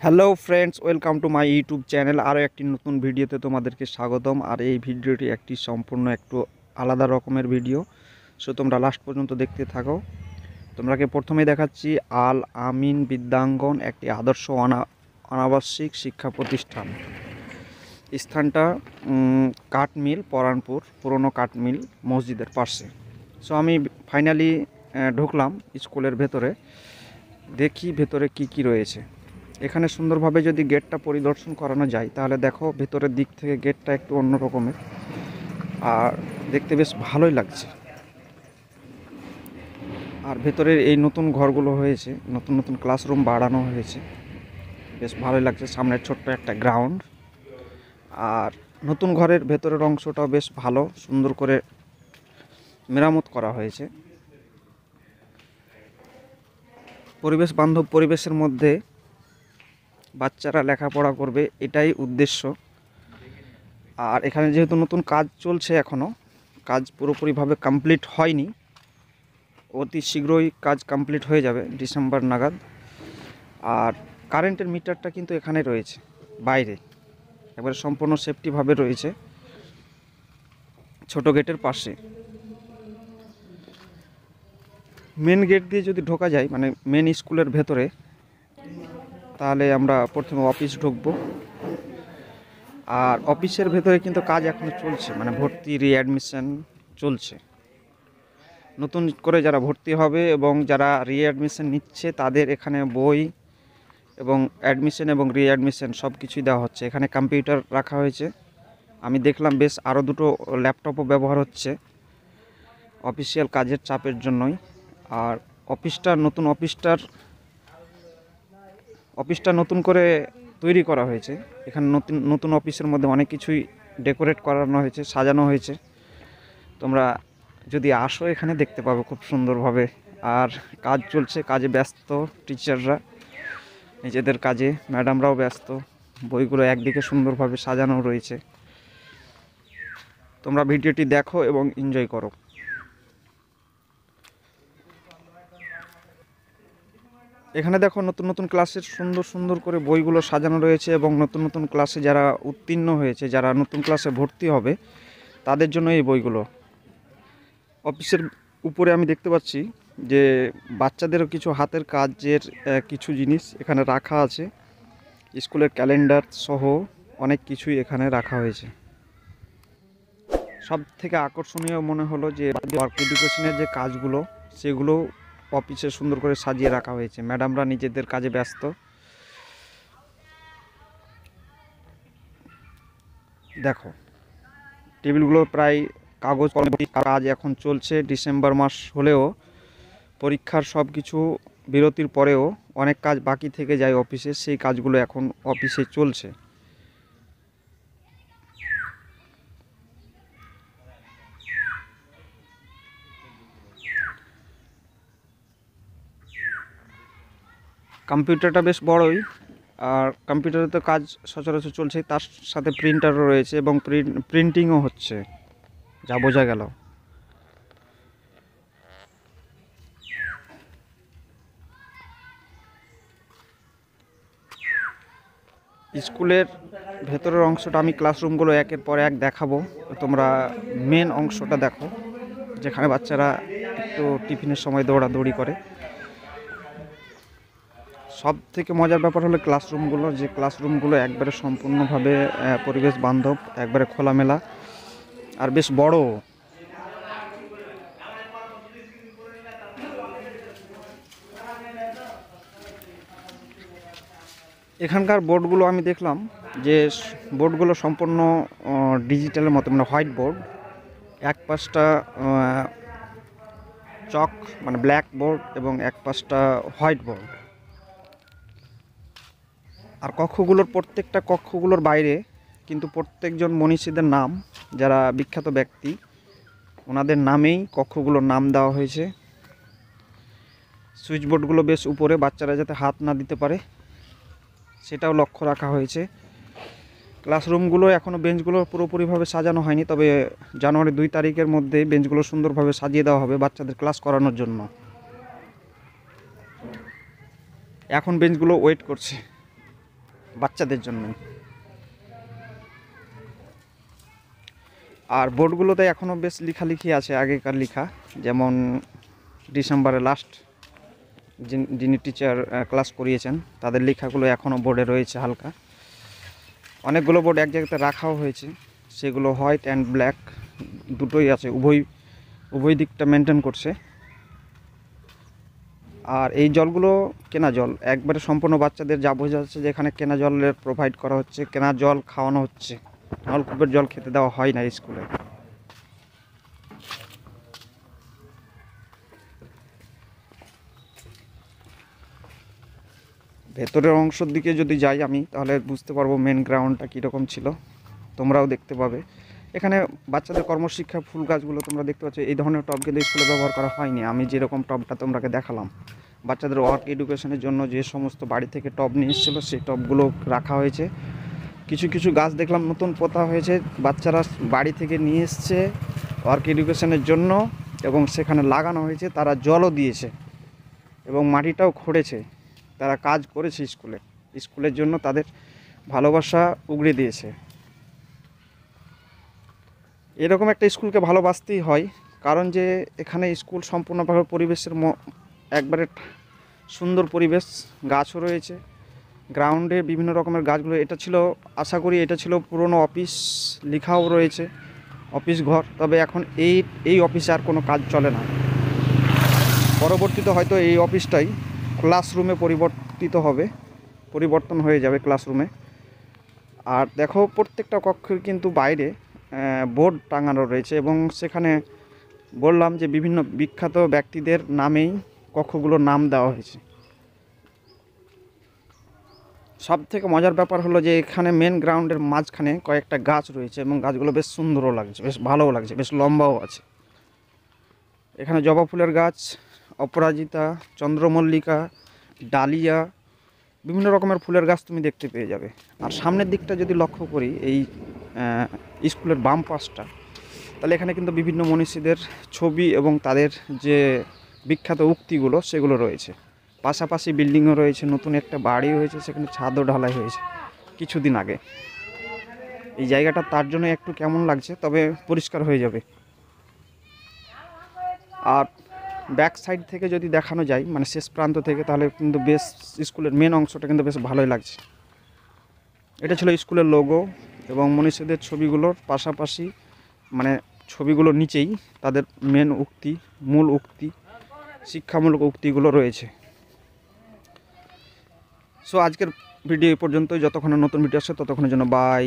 Hello friends, welcome to my YouTube channel. আরও একটি নতুন ভিডিওতে তোমাদেরকে স্বাগতম। আর এই ভিডিওটি একটি সম্পূর্ণ একটু আলাদা রকমের ভিডিও, সো তোমরা লাস্ট পর্যন্ত দেখতে থাকো। তোমরাকে প্রথমেই দেখাচ্ছি আল আমিন বিদ্যাঙ্গন, একটি আদর্শ অনাবাসিক শিক্ষা প্রতিষ্ঠান। স্থানটা কাঠমিল, পরানপুর পুরনো কাঠমিল মসজিদের পাশে। সো আমি ফাইনালি ঢুকলাম স্কুলের ভেতরে। দেখি ভেতরে কি কি রয়েছে। এখানে সুন্দরভাবে যদি গেটটা পরিদর্শন করানো যায় তাহলে দেখো ভেতরের দিক থেকে গেটটা একটু অন্য রকমের, আর দেখতে বেশ ভালোই লাগছে। আর ভেতরের এই নতুন ঘরগুলো হয়েছে, নতুন নতুন ক্লাসরুম বাড়ানো হয়েছে, বেশ ভালোই লাগছে। সামনের ছোট্ট একটা গ্রাউন্ড, আর নতুন ঘরের ভেতরের অংশটাও বেশ ভালো, সুন্দর করে মেরামত করা হয়েছে। পরিবেশ বান্ধব পরিবেশের মধ্যে বাচ্চারা লেখাপড়া করবে, এটাই উদ্দেশ্য। আর এখানে যেহেতু নতুন কাজ চলছে, এখনও কাজ পুরোপুরিভাবে কমপ্লিট হয়নি, অতি শীঘ্রই কাজ কমপ্লিট হয়ে যাবে ডিসেম্বর নাগাদ। আর কারেন্টের মিটারটা কিন্তু এখানে রয়েছে, বাইরে একবারে সম্পূর্ণ সেফটিভাবে রয়েছে ছোট গেটের পাশে। মেন গেট দিয়ে যদি ঢোকা যায়, মানে মেন স্কুলের ভেতরে, তাহলে আমরা প্রথমে অফিস ঢুকবো। আর অফিসের ভেতরে কিন্তু কাজ এখনও চলছে, মানে ভর্তি রিঅ্যাডমিশন চলছে। নতুন করে যারা ভর্তি হবে এবং যারা রিঅ্যাডমিশন নিচ্ছে তাদের এখানে বই এবং অ্যাডমিশন এবং রিঅ্যাডমিশন সব কিছুই দেওয়া হচ্ছে। এখানে কম্পিউটার রাখা হয়েছে, আমি দেখলাম বেশ আরও দুটো ল্যাপটপও ব্যবহার হচ্ছে অফিসিয়াল কাজের চাপের জন্যই। আর অফিসটা নতুন করে তৈরি করা হয়েছে। এখানে নতুন নতুন অফিসের মধ্যে অনেক কিছুই ডেকোরেট করানো হয়েছে, সাজানো হয়েছে। তোমরা যদি আসো এখানে দেখতে পাবে খুব সুন্দরভাবে। আর কাজ চলছে, কাজে ব্যস্ত টিচাররা নিজেদের কাজে, ম্যাডামরাও ব্যস্ত। বইগুলো একদিকে সুন্দরভাবে সাজানো রয়েছে। তোমরা ভিডিওটি দেখো এবং এনজয় করো। এখানে দেখো নতুন নতুন ক্লাসের সুন্দর সুন্দর করে বইগুলো সাজানো রয়েছে, এবং নতুন নতুন ক্লাসে যারা উত্তীর্ণ হয়েছে, যারা নতুন ক্লাসে ভর্তি হবে, তাদের জন্য এই বইগুলো। অফিসের উপরে আমি দেখতে পাচ্ছি যে বাচ্চাদেরও কিছু হাতের কাজের কিছু জিনিস এখানে রাখা আছে। স্কুলের ক্যালেন্ডার সহ অনেক কিছুই এখানে রাখা হয়েছে। সব থেকে আকর্ষণীয় মনে হলো যে ওয়ার্ক এডুকেশনের যে কাজগুলো, সেগুলো অফিসে সুন্দর করে সাজিয়ে রাখা হয়েছে। ম্যাডামরা নিজেদের কাজে ব্যস্ত। দেখো টেবিলগুলো প্রায় কাগজ কলমে কাজ এখন চলছে। ডিসেম্বর মাস হলেও পরীক্ষার সব কিছু বিরতির পরেও অনেক কাজ বাকি থেকে যায় অফিসে, সেই কাজগুলো এখন অফিসে চলছে। কম্পিউটারটা বেশ বড়ই, আর কম্পিউটারে তো কাজ সচরাচর চলছে, তার সাথে প্রিন্টারও রয়েছে এবং প্রিন্টিংও হচ্ছে, যা বোঝা গেল। স্কুলের ভেতরের অংশটা আমি ক্লাসরুমগুলো একের পর এক দেখাবো। তোমরা মেন অংশটা দেখো, যেখানে বাচ্চারা একটু টিফিনের সময় দৌড়াদৌড়ি করে। সব থেকে মজার ব্যাপার হলো ক্লাসরুমগুলো, যে ক্লাসরুমগুলো একবারে সম্পূর্ণভাবে পরিবেশ বান্ধব, একবারে খোলামেলা, আর বেশ বড়। এখানকার বোর্ডগুলো আমি দেখলাম যে বোর্ডগুলো সম্পূর্ণ ডিজিটালের মতো, মানে হোয়াইট বোর্ড। এক পাশটা চক মানে ব্ল্যাক বোর্ড এবং এক পাশটা হোয়াইট বোর্ড। আর প্রত্যেকটা কক্ষগুলোর বাইরে কিন্তু প্রত্যেকজন মনীষীদের নাম, যারা বিখ্যাত ব্যক্তি, ওনাদের নামেই কক্ষগুলোর নাম দেওয়া হয়েছে। সুইচ বোর্ডগুলো বেশ উপরে, বাচ্চারা যাতে হাত না দিতে পারে সেটাও লক্ষ্য রাখা হয়েছে। ক্লাসরুমগুলো এখনও বেঞ্চগুলো পুরোপুরিভাবে সাজানো হয়নি, তবে জানুয়ারি 2 তারিখের মধ্যে বেঞ্চগুলো সুন্দরভাবে সাজিয়ে দেওয়া হবে বাচ্চাদের ক্লাস করানোর জন্য। এখন বেঞ্চগুলো ওয়েট করছে। বাচ্চাদের জন্যই। আর বোর্ডগুলোতে এখনও বেশ লেখালেখি আছে আগেকার লেখা, যেমন ডিসেম্বরে লাস্ট যিনি টিচার ক্লাস করিয়েছেন তাদের লেখাগুলো এখনও বোর্ডে রয়েছে হালকা। অনেকগুলো বোর্ড এক জায়গাতে রাখাও হয়েছে, সেগুলো হোয়াইট অ্যান্ড ব্ল্যাক দুটোই আছে, উভয় দিকটা মেনটেন করছে। আর এই জলগুলো কেনা জল, একবারে সম্পূর্ণ বাচ্চাদের যা বোঝা যাচ্ছে যে এখানে কেনা জলের প্রোভাইড করা হচ্ছে, কেনা জল খাওয়ানো হচ্ছে, নলকূপের জল খেতে দেওয়া হয় না স্কুলে। ভেতরের অংশের দিকে যদি যাই আমি, তাহলে বুঝতে পারবো মেন গ্রাউন্ডটা কীরকম ছিল, তোমরাও দেখতে পাবে। এখানে বাচ্চাদের কর্মশিক্ষা ফুল গাছগুলো তোমরা দেখতে পাচ্ছ, এই ধরনের টব কিন্তু স্কুলে ব্যবহার করা হয়নি। আমি যেরকম টবটা তোমরাকে দেখালাম, বাচ্চাদের ওয়ার্ক এডুকেশনের জন্য যে সমস্ত বাড়ি থেকে টব নিয়ে এসেছিলো সেই টবগুলো রাখা হয়েছে। কিছু কিছু গাছ দেখলাম নতুন পোতা হয়েছে, বাচ্চারা বাড়ি থেকে নিয়ে এসছে ওয়ার্ক এডুকেশনের জন্য, এবং সেখানে লাগানো হয়েছে, তারা জলও দিয়েছে এবং মাটিটাও খুঁড়েছে, তারা কাজ করেছে স্কুলের জন্য, তাদের ভালোবাসা উগড়ে দিয়েছে। এরকম একটা স্কুলকে ভালোবাসতেই হয়, কারণ যে এখানে স্কুল সম্পূর্ণভাবে পরিবেশের একবারে সুন্দর পরিবেশ, গাছও রয়েছে গ্রাউন্ডে, বিভিন্ন রকমের গাছগুলো। এটা ছিল, আশা করি এটা ছিল পুরনো অফিস, লেখাও রয়েছে অফিস ঘর, তবে এখন এই অফিসে আর কোনো কাজ চলে না। পরবর্তীতে হয়তো এই অফিসটাই ক্লাসরুমে পরিবর্তন হয়ে যাবে ক্লাসরুমে। আর দেখো প্রত্যেকটা কক্ষের কিন্তু বাইরে বোর্ড টাঙানো রয়েছে, এবং সেখানে বললাম যে বিভিন্ন বিখ্যাত ব্যক্তিদের নামেই কক্ষগুলোর নাম দেওয়া হয়েছে। সব থেকে মজার ব্যাপার হলো যে এখানে মেন গ্রাউন্ডের মাঝখানে কয়েকটা গাছ রয়েছে, এবং গাছগুলো বেশ সুন্দরও লাগছে, বেশ ভালোও লাগছে, বেশ লম্বাও আছে। এখানে জবা ফুলের গাছ, অপরাজিতা, চন্দ্রমল্লিকা, ডালিয়া, বিভিন্ন রকমের ফুলের গাছ তুমি দেখতে পেয়ে যাবে। আর সামনের দিকটা যদি লক্ষ্য করি এই স্কুলের বাম পাশটা, তাহলে এখানে কিন্তু বিভিন্ন মনীষীদের ছবি এবং তাদের যে বিখ্যাত উক্তিগুলো সেগুলো রয়েছে। পাশাপাশি বিল্ডিংও রয়েছে, নতুন একটা বাড়ি হয়েছে, সেখানে ছাদও ঢালাই হয়েছে কিছুদিন আগে। এই জায়গাটা তার জন্য একটু কেমন লাগছে, তবে পরিষ্কার হয়ে যাবে। আর ব্যাক সাইড থেকে যদি দেখানো যায়, মানে শেষ প্রান্ত থেকে, তাহলে কিন্তু বেশ স্কুলের মেন অংশটা কিন্তু বেশ ভালোই লাগছে। এটা ছিল স্কুলের লোগো, এবং মনীষীদের ছবিগুলোর পাশাপাশি, মানে ছবিগুলোর নিচেই তাদের মূল উক্তি, শিক্ষামূলক উক্তিগুলো রয়েছে। সো আজকের ভিডিও এই পর্যন্তই, যতক্ষণ নতুন ভিডিও আসছে ততক্ষণের জন্য বাই।